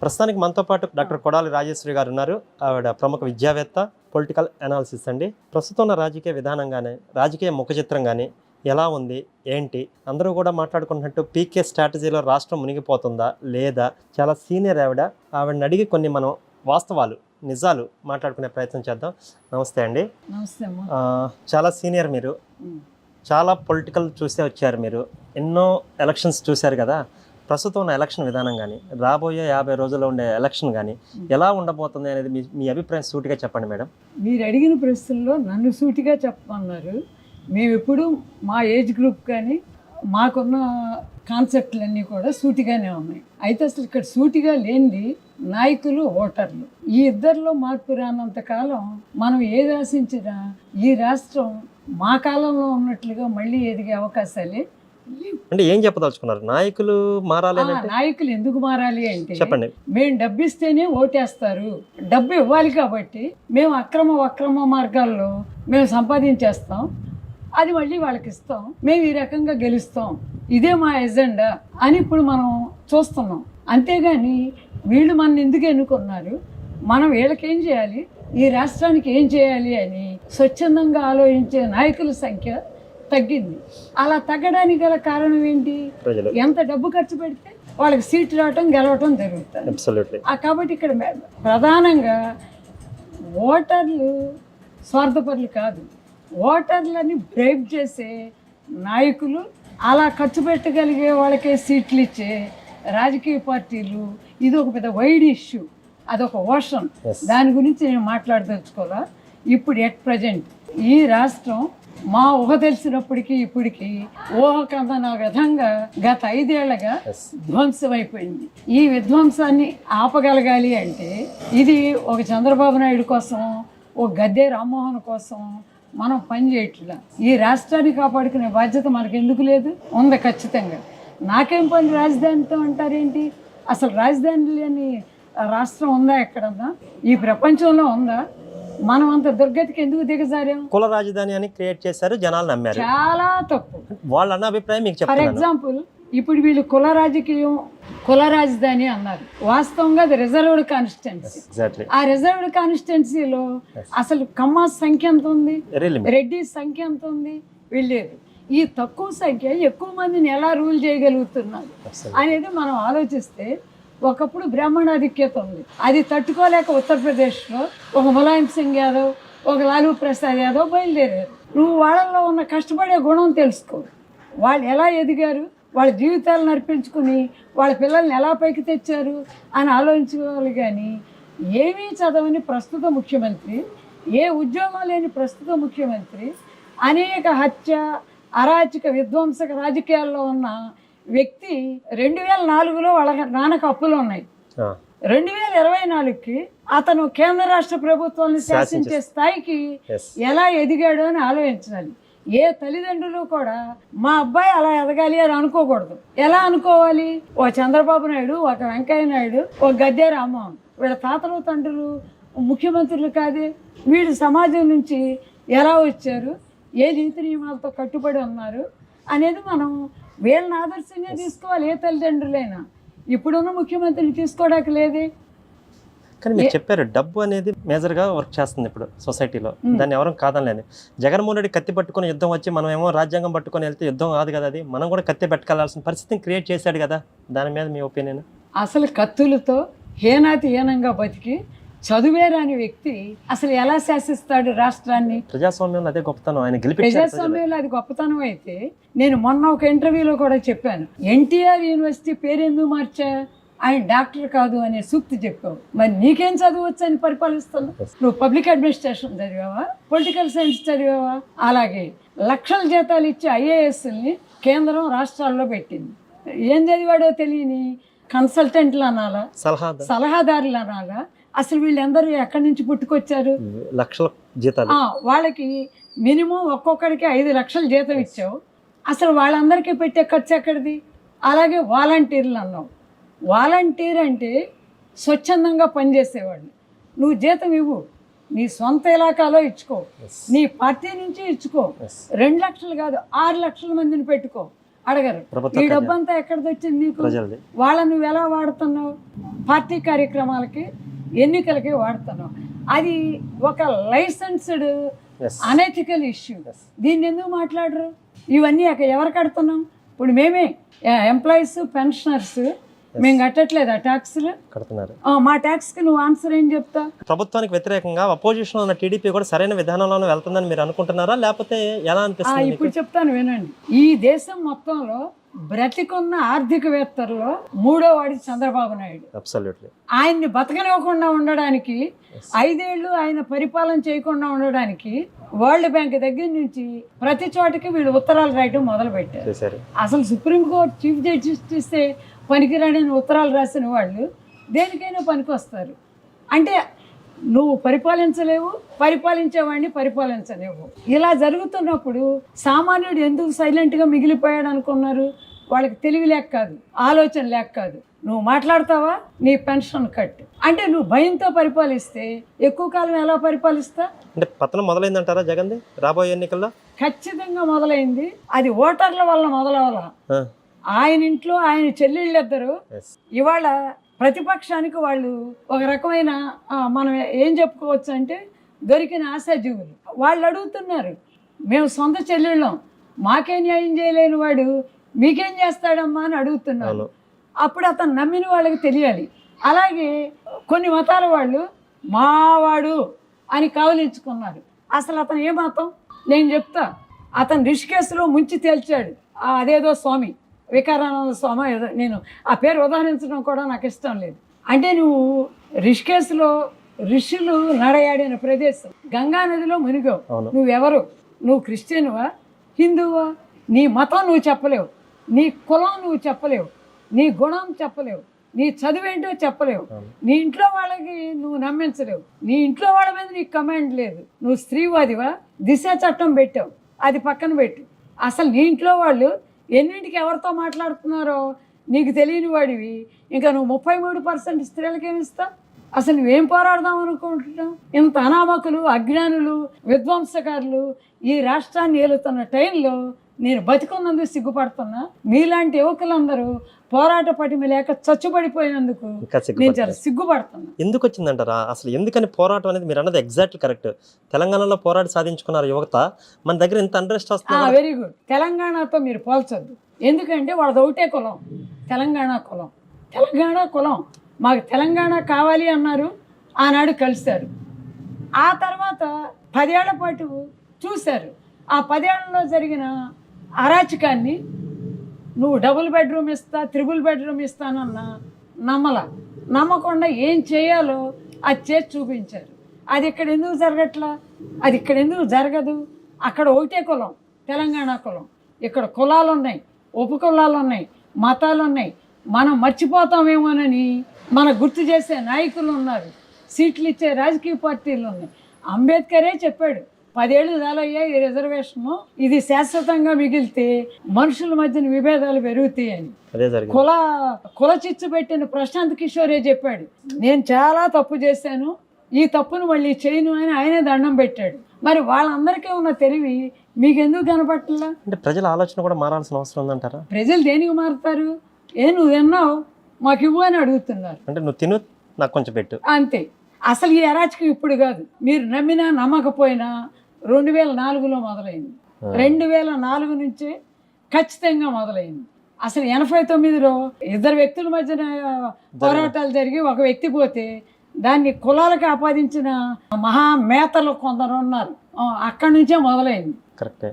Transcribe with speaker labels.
Speaker 1: ప్రస్తుతానికి మనతో పాటు డాక్టర్ కొడాలి రాజేశ్వరి గారు ఉన్నారు. ఆవిడ ప్రముఖ విద్యావేత్త, పొలిటికల్ అనాలిసిస్ అండి. ప్రస్తుతం ఉన్న రాజకీయ విధానం కానీ, రాజకీయ ముఖ చిత్రం కానీ ఎలా ఉంది, ఏంటి, అందరూ కూడా మాట్లాడుకున్నట్టు పీకే స్ట్రాటజీలో రాష్ట్రం మునిగిపోతుందా లేదా, చాలా సీనియర్ ఆవిడని అడిగి కొన్ని మనం వాస్తవాలు, నిజాలు మాట్లాడుకునే ప్రయత్నం చేద్దాం. నమస్తే అండి.
Speaker 2: నమస్తే అమ్మా.
Speaker 1: చాలా సీనియర్ మీరు, చాలా పొలిటికల్ చూసే వచ్చారు మీరు, ఎన్నో ఎలక్షన్స్ చూశారు కదా. ప్రస్తుతం ఉన్న ఎలక్షన్ విధానం కానీ, రాబోయే 50 రోజుల్లో ఉండే ఎలక్షన్ కానీ ఎలా ఉండబోతుంది అనేది మీ అభిప్రాయం సూటిగా చెప్పండి మేడం.
Speaker 2: మీరు అడిగిన ప్రశ్నలో నన్ను సూటిగా చెప్పమన్నారు. మేము ఎప్పుడు మా ఏజ్ గ్రూప్ కానీ మాకున్న కాన్సెప్ట్లన్నీ కూడా సూటిగానే ఉన్నాయి. అయితే అసలు ఇక్కడ సూటిగా లేనిది నాయకులు, ఓటర్లు. ఈ ఇద్దరిలో మార్పు రానంత కాలం మనం ఏది ఆశించినా ఈ రాష్ట్రం మా కాలంలో ఉన్నట్లుగా మళ్ళీ ఎదిగే అవకాశాలే.
Speaker 1: అంటే ఏం చెప్పదలుచుకున్నారు? నాయకులు మారాలి,
Speaker 2: నాయకులు ఎందుకు మారాలి అంటే
Speaker 1: చెప్పండి.
Speaker 2: మేము డబ్బు ఇస్తేనే ఓటేస్తారు, డబ్బు ఇవ్వాలి కాబట్టి మేము అక్రమ మార్గాల్లో మేము సంపాదించేస్తాం, అది మళ్ళీ వాళ్ళకి ఇస్తాం, మేము ఈ రకంగా గెలుస్తాం, ఇదే మా ఎజెండా అని ఇప్పుడు మనం చూస్తున్నాం. అంతేగాని వీళ్ళు మన ఎందుకు ఎన్నుకున్నారు, మనం వీళ్ళకేం చేయాలి, ఈ రాష్ట్రానికి ఏం చేయాలి అని స్వచ్ఛందంగా ఆలోచించే నాయకుల సంఖ్య తగ్గింది. అలా తగ్గడానికి గల కారణం ఏంటి? ఎంత డబ్బు ఖర్చు పెడితే వాళ్ళకి సీట్ రావటం, గెలవటం జరుగుతుంది. కాబట్టి ఇక్కడ ప్రధానంగా ఓటర్లు స్వార్థపరులు కాదు, ఓటర్లని బ్రేక్ చేసే నాయకులు, అలా ఖర్చు పెట్టగలిగే వాళ్ళకే సీట్లు ఇచ్చే రాజకీయ పార్టీలు. ఇది ఒక పెద్ద వైడ్ ఇష్యూ, అదొక ఓషన్. దాని గురించి నేను మాట్లాడదలుచుకోవాలా. ఇప్పుడు ఎట్ ప్రజెంట్ ఈ రాష్ట్రం మా ఊహ తెలిసినప్పటికీ ఇప్పటికీ ఊహకందన విధంగా గత 5 ఏళ్లుగా ధ్వంసం అయిపోయింది. ఈ విధ్వంసాన్ని ఆపగలగాలి అంటే ఇది ఒక చంద్రబాబు నాయుడు కోసం, ఒక గద్దె రామ్మోహన్ కోసం మనం పని చేయట్లా. ఈ రాష్ట్రాన్ని కాపాడుకునే బాధ్యత మనకు ఎందుకు లేదు? ఉంది ఖచ్చితంగా. నాకేం పని రాజధానితో అంటారేంటి? అసలు రాజధాని లేని రాష్ట్రం ఉందా ఎక్కడన్నా? ఈ ప్రపంచంలో ఉందా? మనం అంత దుర్గతికి ఎందుకు దిగజారాం?
Speaker 1: కుల రాజధాని అని క్రియేట్ చేశారు, జనాలు నమ్మారు.
Speaker 2: చాలా తప్పు.
Speaker 1: వాళ్ళ అన్న అభిప్రాయం మీకు చెప్తాను.
Speaker 2: ఫర్ ఎగ్జాంపుల్, ఇప్పుడు వీళ్ళు కుల రాజకీయం, కుల రాజధాని అన్నారు. వాస్తవంగా అది రిజర్వ్డ్ కాన్స్టిట్యున్సీ. ఆ రిజర్వ్డ్ కాన్స్టిట్యున్సీలో అసలు కమ్మ సంఖ్య ఎంత ఉంది, రెడ్డి సంఖ్య ఎంత ఉంది? వీళ్ళేది. ఈ తక్కువ సంఖ్య ఎక్కువ మందిని ఎలా రూల్ చేయగలుగుతున్నారు అనేది మనం ఆలోచిస్తే, ఒకప్పుడు బ్రాహ్మణాధిక్యత ఉంది, అది తట్టుకోలేక ఉత్తరప్రదేశ్లో ఒక ములాయం సింగ్ యాదవ్, ఒక లాలూ ప్రసాద్ యాదవ్ బయలుదేరారు. నువ్వు వాళ్ళల్లో ఉన్న కష్టపడే గుణం తెలుసుకో, వాళ్ళు ఎలా ఎదిగారు, వాళ్ళ జీవితాలను నడిపించుకుని వాళ్ళ పిల్లల్ని ఎలా పైకి తెచ్చారు అని ఆలోచించుకోవాలి. కానీ ఏమీ చదవని ప్రస్తుత ముఖ్యమంత్రి, ఏ ఉద్యోగం లేని ప్రస్తుత ముఖ్యమంత్రి, అనేక హత్య, అరాచక, విధ్వంసక రాజకీయాల్లో ఉన్న వ్యక్తి 2004లో వాళ్ళ నాన్నకు అప్పులు ఉన్నాయి. 2024కి అతను కేంద్ర రాష్ట్ర ప్రభుత్వాన్ని శాసించే స్థాయికి ఎలా ఎదిగాడు అని ఆలోచించాలి. ఏ తల్లిదండ్రులు కూడా మా అబ్బాయి అలా ఎదగాలి అని అనుకోకూడదు. ఎలా అనుకోవాలి? ఓ చంద్రబాబు నాయుడు, ఒక వెంకయ్య నాయుడు, ఒక గద్దె రామ్మోహన్, వీళ్ళ తాతలు తండ్రులు ముఖ్యమంత్రులు కాదే. వీళ్ళు సమాజం నుంచి ఎలా వచ్చారు, ఏ నీతి నియమాలతో కట్టుబడి ఉన్నారు అనేది మనం వీళ్ళని ఆదర్శంగా తీసుకోవాలి. ఏ తల్లిదండ్రులైనా ఇప్పుడున్న ముఖ్యమంత్రిని తీసుకోవడానికి లేదే.
Speaker 1: కానీ మీరు చెప్పారు, డబ్బు అనేది మేజర్గా వర్క్ చేస్తుంది ఇప్పుడు సొసైటీలో, దాన్ని ఎవరు కాదనలేదు. జగన్మోహన్ రెడ్డి కత్తి పట్టుకొని యుద్ధం వచ్చి మనం ఏమో రాజ్యాంగం పట్టుకొని వెళ్తే యుద్ధం కాదు కదా, అది మనం కూడా కత్తి పెట్టుకోవాల్సిన పరిస్థితిని క్రియేట్ చేశాడు కదా. దాని మీద మీ ఒపీనియన్? అసలు
Speaker 2: కత్తులతో హీనంగా బతికి చదువే రాని వ్యక్తి అసలు ఎలా శాసిస్తాడు రాష్ట్రాన్ని?
Speaker 1: ప్రజాస్వామ్యంలో అదే గొప్పతనం, ఆయన
Speaker 2: ప్రజాస్వామ్యంలో అది గొప్పతనం అయితే, నేను మొన్న ఒక ఇంటర్వ్యూలో కూడా చెప్పాను, ఎన్టీఆర్ యూనివర్సిటీ పేరెందుకు మార్చా, ఆయన డాక్టర్ కాదు అనే సూక్తి చెప్పావు. మరి నీకేం చదవచ్చు అని పరిపాలిస్తున్నావు? నువ్వు పబ్లిక్ అడ్మినిస్ట్రేషన్ చదివావా, పొలిటికల్ సైన్స్ చదివావా? అలాగే లక్షల జీతాలు ఇచ్చే ఐఏఎస్ని కేంద్రం రాష్ట్రాల్లో పెట్టింది. ఏం చదివాడో తెలియని కన్సల్టెంట్లు అనాలా, సలహాదారులు అనాలా? అసలు వీళ్ళందరూ ఎక్కడి నుంచి పుట్టుకొచ్చారు?
Speaker 1: లక్షల జీతాలు.
Speaker 2: వాళ్ళకి మినిమం ఒక్కొక్కడికి 5 లక్షల జీతం ఇచ్చావు. అసలు వాళ్ళందరికీ పెట్టే ఖర్చు ఎక్కడిది? అలాగే వాలంటీర్లు అన్నావు. వాలంటీర్ అంటే స్వచ్ఛందంగా పనిచేసేవాళ్ళు. నువ్వు జీతం ఇవ్వు, నీ సొంత ఇలాకాలో ఇచ్చుకో, నీ పార్టీ నుంచి ఇచ్చుకో. 2 లక్షలు కాదు, 6 లక్షల మందిని పెట్టుకో. అడగరు.
Speaker 1: ప్రభుత్వ
Speaker 2: ఈ డబ్బు అంతా ఎక్కడిది వచ్చింది నీకు?
Speaker 1: ప్రజలది.
Speaker 2: వాళ్ళని నువ్వు ఎలా వాడుతున్నావు? పార్టీ కార్యక్రమాలకి, ఎన్నికలకి వాడుతున్నావు. అది ఒక లైసెన్స్డ్
Speaker 1: Yes.
Speaker 2: Unethical issue. దీన్ని ఎందుకు మాట్లాడరు? ఇవన్నీ ఎవరు కడుతున్నాం? ఇప్పుడు మేమే ఎంప్లాయీస్, పెన్షనర్స్, మేము కట్టట్లేదు ఆ ట్యాక్స్లు.
Speaker 1: కడుతున్నారు.
Speaker 2: మా ట్యాక్స్కి నువ్వు ఆన్సర్ ఏం చెప్తా?
Speaker 1: ప్రభుత్వానికి వ్యతిరేకంగా అపోజిషన్ ఉన్న టీడీపీ కూడా సరైన విధానంలోనే వెళ్తుందని మీరు అనుకుంటున్నారా, లేకపోతే ఎలా అనిపిస్తుంది?
Speaker 2: ఇప్పుడు చెప్తాను వినండి. ఈ దేశం మొత్తంలో బ్రతికున్న ఆర్థికవేత్తల్లో 3వ వాడి చంద్రబాబు నాయుడు.
Speaker 1: అబ్సల్యూట్లీ.
Speaker 2: ఆయన్ని బతకనివ్వకుండా ఉండడానికి, 5 ఏళ్ళు ఆయన పరిపాలన చేయకుండా ఉండడానికి వరల్డ్ బ్యాంక్ దగ్గర నుంచి ప్రతి చోటకి వీళ్ళు ఉత్తరాలు రాయటం మొదలు పెట్టారు.
Speaker 1: చేశారు.
Speaker 2: అసలు సుప్రీంకోర్టు చీఫ్ జస్టిస్ పనికిరాడని ఉత్తరాలు రాసిన వాళ్ళు దేనికైనా పనికొస్తారు. అంటే నువ్వు పరిపాలించలేవు, పరిపాలించేవాడిని పరిపాలించలేవు. ఇలా జరుగుతున్నప్పుడు సామాన్యుడు ఎందుకు సైలెంట్గా మిగిలిపోయాడు అనుకున్నారు? వాళ్ళకి తెలివి లేక కాదు, ఆలోచన లేక కాదు. నువ్వు మాట్లాడతావా, నీ పెన్షన్ కట్ అంటే నువ్వు భయంతో పరిపాలిస్తే ఎక్కువ కాలం ఎలా పరిపాలిస్తా?
Speaker 1: అంటే పతనం మొదలైందంటారా జగన్ది రాబోయే ఎన్నికల్లో?
Speaker 2: ఖచ్చితంగా మొదలైంది. అది ఓటర్ల వల్ల మొదలవ్వాలా?
Speaker 1: ఆ.
Speaker 2: ఆయన ఇంట్లో ఆయన చెల్లెళ్ళిద్దరు
Speaker 1: Yes.
Speaker 2: ఇవాళ ప్రతిపక్షానికి వాళ్ళు ఒక రకమైన మనం ఏం చెప్పుకోవచ్చు అంటే దొరికిన ఆశాజీవులు. వాళ్ళు అడుగుతున్నారు, మేము సొంత చెల్లెళ్ళం, మాకే న్యాయం చేయలేని వాడు మీకేం చేస్తాడమ్మా అని అడుగుతున్నారు.
Speaker 1: అవును.
Speaker 2: అప్పుడు అతను నమ్మిన వాళ్ళకి తెలియాలి. అలాగే కొన్ని మతాల వాళ్ళు మావాడు అని కావలించుకున్నారు. అసలు అతను ఏ మతం నేను చెప్తా. అతను రిషికేశ్లో ముంచి తేల్చాడు. అదేదో స్వామి, వికారానంద స్వామి ఏదో, నేను ఆ పేరు ఉదాహరించడం కూడా నాకు ఇష్టం లేదు. అంటే నువ్వు రిషికేశ్లో ఋషులు నడయాడిన ప్రదేశం, గంగా నదిలో మునిగావు.
Speaker 1: అవును.
Speaker 2: నువ్వెవరు? నువ్వు క్రిస్టియన్వా, హిందువా? నీ మతం నువ్వు చెప్పలేవు, నీ కులం నువ్వు చెప్పలేవు, నీ గుణం చెప్పలేవు, నీ చదువేంటో చెప్పలేవు, నీ ఇంట్లో వాళ్ళకి నువ్వు నమ్మించలేవు, నీ ఇంట్లో వాళ్ళ మీద నీకు కమాండ్ లేదు. నువ్వు స్త్రీవాదివా? దిశ చట్టం పెట్టావు, అది పక్కన పెట్టు. అసలు నీ ఇంట్లో వాళ్ళు ఎన్నింటికి ఎవరితో మాట్లాడుతున్నారో నీకు తెలియని వాడివి. ఇంకా నువ్వు 33% స్త్రీలకు ఏమిస్తావు? అసలు నువ్వేం పోరాడదాం అనుకుంటున్నావు? ఇంత అనామకులు, అజ్ఞానులు, విధ్వంసకారులు ఈ రాష్ట్రాన్ని ఏలుతున్న టైంలో నేను బతికున్నందుకు సిగ్గుపడుతున్నా. మీలాంటి యువకులందరూ పోరాట పటిమ లేక చచ్చుబడిపోయినందుకు నేను చాలా సిగ్గుపడుతున్నా.
Speaker 1: ఎందుకు వచ్చిందంటారా? అసలు ఎందుకని పోరాటం అనేది మీరు అన్నది ఎగ్జాక్ట్ కరెక్ట్. తెలంగాణలో పోరాటి సాధించుకున్నారు యువత, మన దగ్గర ఇంత అంట్రెస్ట్ వస్తుంది.
Speaker 2: Very good. తెలంగాణతో మీరు పోల్చొద్దు. ఎందుకంటే వాళ్ళది ఒకటే కులం, తెలంగాణ కులం. తెలంగాణ కులం మాకు తెలంగాణ కావాలి అన్నారు, ఆనాడు కలిశారు. ఆ తర్వాత 10 ఏళ్ల పాటు చూశారు. ఆ 10 ఏళ్లలో జరిగిన అరాచకాన్ని నువ్వు డబుల్ బెడ్రూమ్ ఇస్తా, 3 బెడ్రూమ్ ఇస్తానన్నా నమ్మకుండా ఏం చేయాలో అది చేసి చూపించారు. అది ఇక్కడ ఎందుకు జరగట్లా? అది ఇక్కడ ఎందుకు జరగదు? అక్కడ ఒకటే కులం, తెలంగాణ కులం. ఇక్కడ కులాలు ఉన్నాయి, ఉపకులాలు ఉన్నాయి, మతాలు ఉన్నాయి. మనం మర్చిపోతామేమోనని మన గుర్తు చేసే నాయకులు ఉన్నారు, సీట్లు ఇచ్చే రాజకీయ పార్టీలు ఉన్నాయి. అంబేద్కరే చెప్పాడు, 10 ఏళ్ళు చాలయ్యా ఈ రిజర్వేషను, ఇది శాశ్వతంగా మిగిలితే మనుషుల మధ్యన విభేదాలు పెరుగుతాయి అని. కుల చిచ్చు పెట్టిన ప్రశాంత్ కిషోరే చెప్పాడు, నేను చాలా తప్పు చేశాను, ఈ తప్పును మళ్ళీ చేయను అని ఆయనే దండం పెట్టాడు. మరి వాళ్ళందరికీ ఉన్న తెలివి మీకెందుకు కనపట్లా?
Speaker 1: అంటే ప్రజల ఆలోచన కూడా మారాల్సిన అవసరం ఉందంటారా?
Speaker 2: ప్రజలు దేనికి మారుతారు? నువ్వు తిన్నావు మాకు ఇవ్వు అని అడుగుతున్నారు.
Speaker 1: అంటే నువ్వు తిను, నాకు కొంచెం పెట్టు, అంతే.
Speaker 2: అసలు ఈ అరాచకం ఇప్పుడు కాదు, మీరు నమ్మినా నమ్మకపోయినా 2004లో మొదలైంది. 2004 నుంచే ఖచ్చితంగా మొదలైంది. అసలు 89లో 2 వ్యక్తుల మధ్యన పోరాటాలు జరిగి ఒక వ్యక్తి పోతే దాన్ని కులాలకు ఆపాదించిన మహామేతలు కొందరు ఉన్నారు. అక్కడి నుంచే మొదలైంది.
Speaker 1: కరెక్టే.